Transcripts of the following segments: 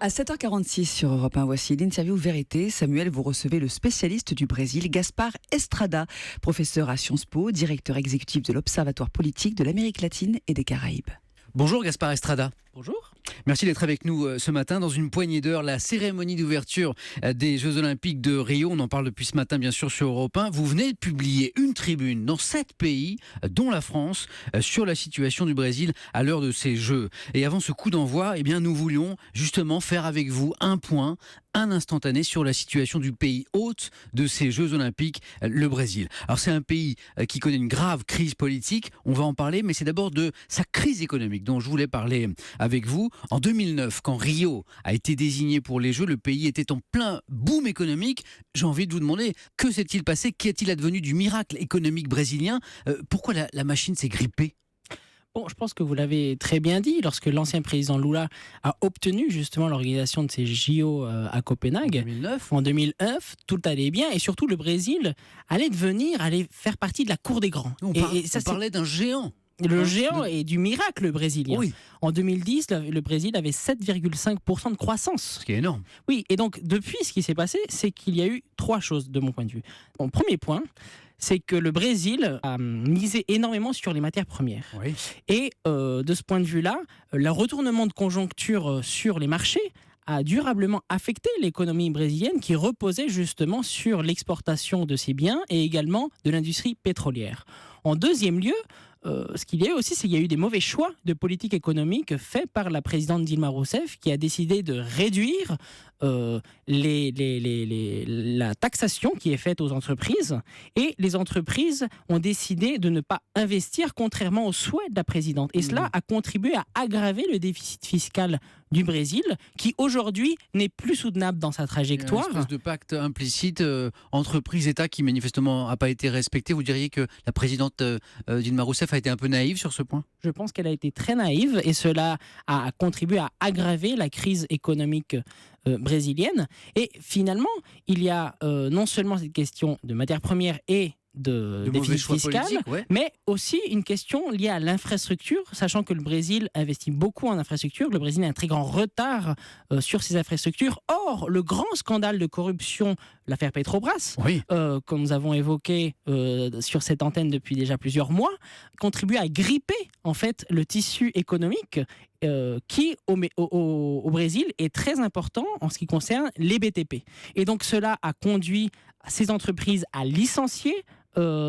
À 7h46 sur Europe 1, voici l'interview Vérité. Samuel, vous recevez le spécialiste du Brésil, Gaspar Estrada, professeur à Sciences Po, directeur exécutif de l'Observatoire politique de l'Amérique latine et des Caraïbes. Bonjour Gaspar Estrada. Bonjour. Merci d'être avec nous ce matin. Dans une poignée d'heures, la cérémonie d'ouverture des Jeux Olympiques de Rio. On en parle depuis ce matin, bien sûr, sur Europe 1. Vous venez de publier une tribune dans 7 pays, dont la France, sur la situation du Brésil à l'heure de ces Jeux. Et avant ce coup d'envoi, eh bien, nous voulions justement faire avec vous un point, un instantané sur la situation du pays hôte de ces Jeux Olympiques, le Brésil. Alors c'est un pays qui connaît une grave crise politique, on va en parler, mais c'est d'abord de sa crise économique dont je voulais parler avec vous. En 2009, quand Rio a été désigné pour les Jeux, le pays était en plein boom économique. J'ai envie de vous demander, que s'est-il passé? Qu'est-il advenu du miracle économique brésilien? Pourquoi la machine s'est grippée? Bon, je pense que vous l'avez très bien dit, lorsque l'ancien président Lula a obtenu justement l'organisation de ces JO à Copenhague en 2009, tout allait bien et surtout le Brésil allait faire partie de la cour des grands. On parlait d'un géant. Le géant et du miracle brésilien. Oui. En 2010, le Brésil avait 7,5% de croissance. Ce qui est énorme. Oui, et donc depuis, ce qui s'est passé, c'est qu'il y a eu 3 choses de mon point de vue. Mon premier point, c'est que le Brésil a misé énormément sur les matières premières. Oui. Et de ce point de vue-là, le retournement de conjoncture sur les marchés a durablement affecté l'économie brésilienne qui reposait justement sur l'exportation de ses biens et également de l'industrie pétrolière. En deuxième lieu, ce qu'il y a eu aussi, c'est qu'il y a eu des mauvais choix de politique économique faits par la présidente Dilma Rousseff qui a décidé de réduire la taxation qui est faite aux entreprises, et les entreprises ont décidé de ne pas investir contrairement aux souhaits de la présidente. Et cela a contribué à aggraver le déficit fiscal du Brésil qui aujourd'hui n'est plus soutenable dans sa trajectoire. Une espèce de pacte implicite entreprise-État qui manifestement n'a pas été respecté. Vous diriez que la présidente Dilma Rousseff a été un peu naïve sur ce point? Je pense qu'elle a été très naïve et cela a contribué à aggraver la crise économique brésilienne. Et finalement, il y a non seulement cette question de matières premières et de déficit fiscal, mais aussi une question liée à l'infrastructure, sachant que le Brésil investit beaucoup en infrastructure. Le Brésil a un très grand retard sur ses infrastructures. Or, le grand scandale de corruption, l'affaire Petrobras, comme nous avons évoqué sur cette antenne depuis déjà plusieurs mois, contribue à gripper en fait le tissu économique qui au Brésil est très important en ce qui concerne les BTP. Et donc cela a conduit ces entreprises à licencier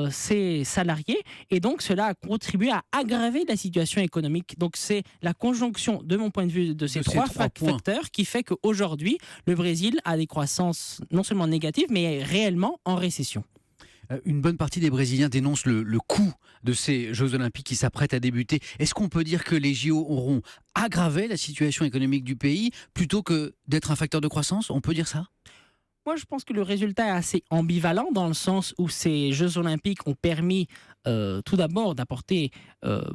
ses salariés, et donc cela a contribué à aggraver la situation économique. Donc c'est la conjonction, de mon point de vue, de ces trois facteurs qui fait qu'aujourd'hui, le Brésil a des croissances non seulement négatives, mais réellement en récession. Une bonne partie des Brésiliens dénoncent le coût de ces Jeux Olympiques qui s'apprêtent à débuter. Est-ce qu'on peut dire que les JO auront aggravé la situation économique du pays plutôt que d'être un facteur de croissance? On peut dire ça? Moi, je pense que le résultat est assez ambivalent dans le sens où ces Jeux Olympiques ont permis tout d'abord d'apporter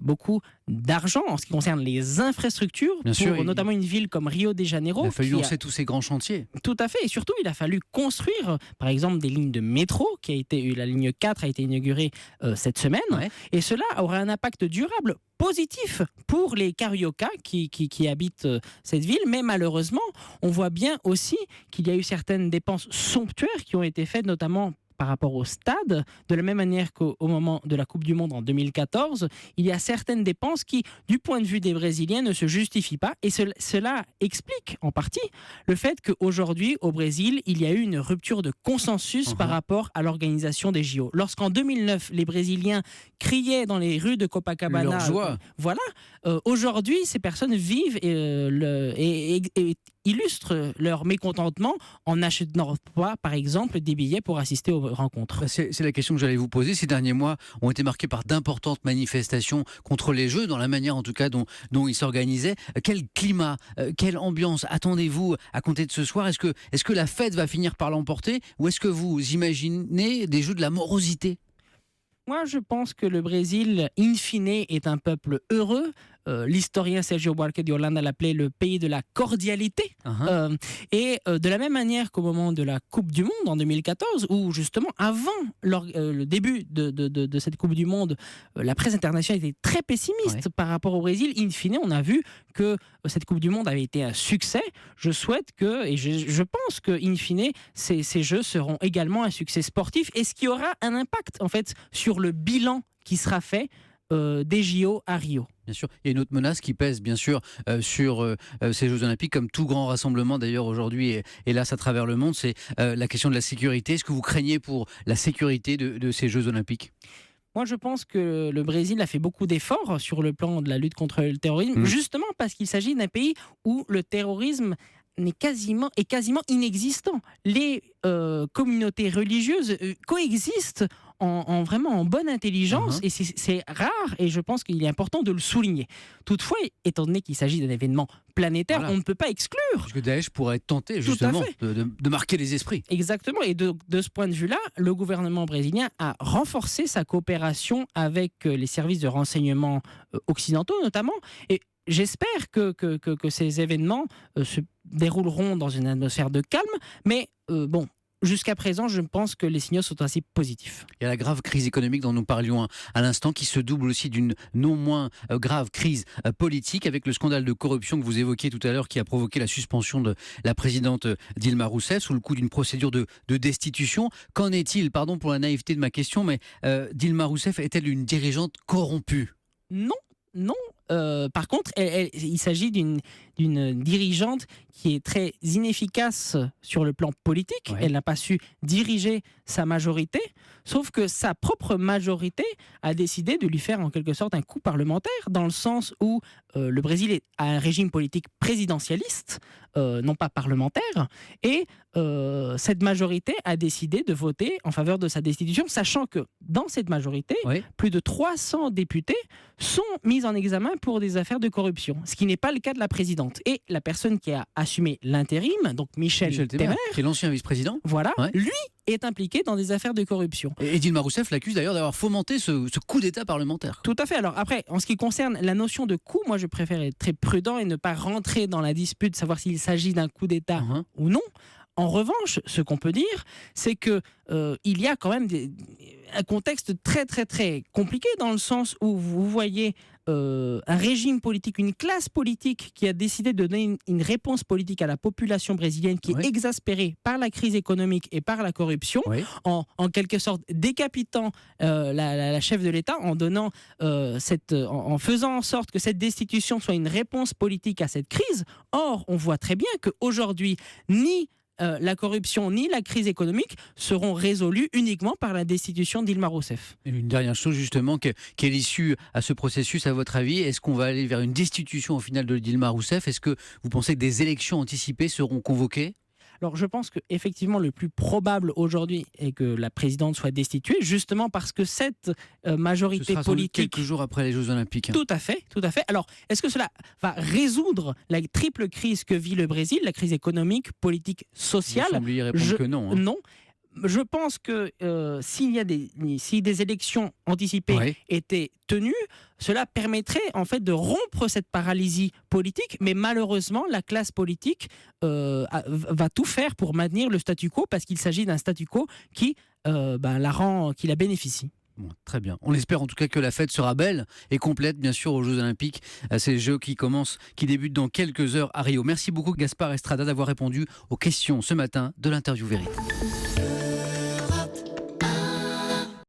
beaucoup d'argent en ce qui concerne les infrastructures, notamment une ville comme Rio de Janeiro. Il a fallu lancer tous ces grands chantiers. Tout à fait, et surtout il a fallu construire par exemple des lignes de métro, la ligne 4 a été inaugurée cette semaine, et cela aura un impact durable positif pour les Cariocas qui habitent cette ville, mais malheureusement on voit bien aussi qu'il y a eu certaines dépenses somptuaires qui ont été faites, notamment par rapport au stade, de la même manière qu'au moment de la Coupe du Monde en 2014, il y a certaines dépenses qui, du point de vue des Brésiliens, ne se justifient pas. Et cela explique en partie le fait qu'aujourd'hui, au Brésil, il y a eu une rupture de consensus par rapport à l'organisation des JO. Lorsqu'en 2009, les Brésiliens criaient dans les rues de Copacabana, leur joie. Aujourd'hui, ces personnes vivent et illustrent leur mécontentement en n'achetant pas, par exemple, des billets pour assister aux rencontres. C'est la question que j'allais vous poser. Ces derniers mois ont été marqués par d'importantes manifestations contre les Jeux, dans la manière en tout cas dont ils s'organisaient. Quel climat, quelle ambiance attendez-vous à compter de ce soir? Est-ce que la fête va finir par l'emporter, ou est-ce que vous imaginez des Jeux de la morosité? Moi, je pense que le Brésil, in fine, est un peuple heureux. l'historien Sergio Buarque de Holanda l'appelait le pays de la cordialité. De la même manière qu'au moment de la Coupe du Monde en 2014, où justement avant le début de cette Coupe du Monde, la presse internationale était très pessimiste par rapport au Brésil. In fine, on a vu que cette Coupe du Monde avait été un succès. Je souhaite et je pense que in fine, ces Jeux seront également un succès sportif, et ce qui aura un impact en fait sur le bilan qui sera fait des JO à Rio. Bien sûr, il y a une autre menace qui pèse bien sûr sur ces Jeux Olympiques, comme tout grand rassemblement d'ailleurs aujourd'hui, hélas à travers le monde, c'est la question de la sécurité. Est-ce que vous craignez pour la sécurité de ces Jeux Olympiques ? Moi, je pense que le Brésil a fait beaucoup d'efforts sur le plan de la lutte contre le terrorisme, justement parce qu'il s'agit d'un pays où le terrorisme est quasiment inexistant. Les communautés religieuses coexistent vraiment en bonne intelligence, et c'est rare, et je pense qu'il est important de le souligner. Toutefois, étant donné qu'il s'agit d'un événement planétaire, on ne peut pas exclure. Parce que Daesh pourrait être tenté justement de marquer les esprits. Exactement, et de ce point de vue-là, le gouvernement brésilien a renforcé sa coopération avec les services de renseignement occidentaux notamment, et j'espère que ces événements se dérouleront dans une atmosphère de calme, mais jusqu'à présent, je pense que les signaux sont assez positifs. Il y a la grave crise économique dont nous parlions à l'instant, qui se double aussi d'une non moins grave crise politique, avec le scandale de corruption que vous évoquiez tout à l'heure, qui a provoqué la suspension de la présidente Dilma Rousseff sous le coup d'une procédure de destitution. Qu'en est-il, pardon pour la naïveté de ma question, mais Dilma Rousseff est-elle une dirigeante corrompue ? Non. Par contre, il s'agit d'une dirigeante qui est très inefficace sur le plan politique. Elle n'a pas su diriger sa majorité, sauf que sa propre majorité a décidé de lui faire en quelque sorte un coup parlementaire, dans le sens où le Brésil a un régime politique présidentialiste, non pas parlementaire, et cette majorité a décidé de voter en faveur de sa destitution, sachant que dans cette majorité, plus de 300 députés sont mis en examen pour des affaires de corruption, ce qui n'est pas le cas de la présidente. Et la personne qui a assumé l'intérim, donc Michel Temer, qui est l'ancien vice-président, lui est impliqué dans des affaires de corruption. Et Dilma Rousseff l'accuse d'ailleurs d'avoir fomenté ce coup d'État parlementaire. Tout à fait. Alors après, en ce qui concerne la notion de coup, moi je préfère être très prudent et ne pas rentrer dans la dispute de savoir s'il s'agit d'un coup d'État ou non. En revanche, ce qu'on peut dire, c'est que il y a quand même un contexte très très très compliqué, dans le sens où vous voyez un régime politique, une classe politique qui a décidé de donner une réponse politique à la population brésilienne, qui est exaspérée par la crise économique et par la corruption, en quelque sorte décapitant la chef de l'État, en faisant en sorte que cette destitution soit une réponse politique à cette crise. Or, on voit très bien qu'aujourd'hui, ni la corruption ni la crise économique seront résolues uniquement par la destitution d'Dilma Rousseff. Et une dernière chose justement, quelle issue à ce processus à votre avis ? Est-ce qu'on va aller vers une destitution au final de Dilma Rousseff ? Est-ce que vous pensez que des élections anticipées seront convoquées ? Alors je pense qu'effectivement le plus probable aujourd'hui est que la présidente soit destituée, justement parce que cette majorité politique... quelques jours après les Jeux Olympiques. Tout à fait. Alors est-ce que cela va résoudre la triple crise que vit le Brésil, la crise économique, politique, sociale ? Vous sembliez répondre que non. Non. Je pense que si des élections anticipées étaient tenues, cela permettrait en fait de rompre cette paralysie politique, mais malheureusement la classe politique va tout faire pour maintenir le statu quo, parce qu'il s'agit d'un statu quo qui la bénéficie. Bon, très bien. On espère en tout cas que la fête sera belle et complète, bien sûr, aux Jeux Olympiques. Ces Jeux qui débutent dans quelques heures à Rio. Merci beaucoup Gaspard Estrada d'avoir répondu aux questions ce matin de l'Interview Vérité.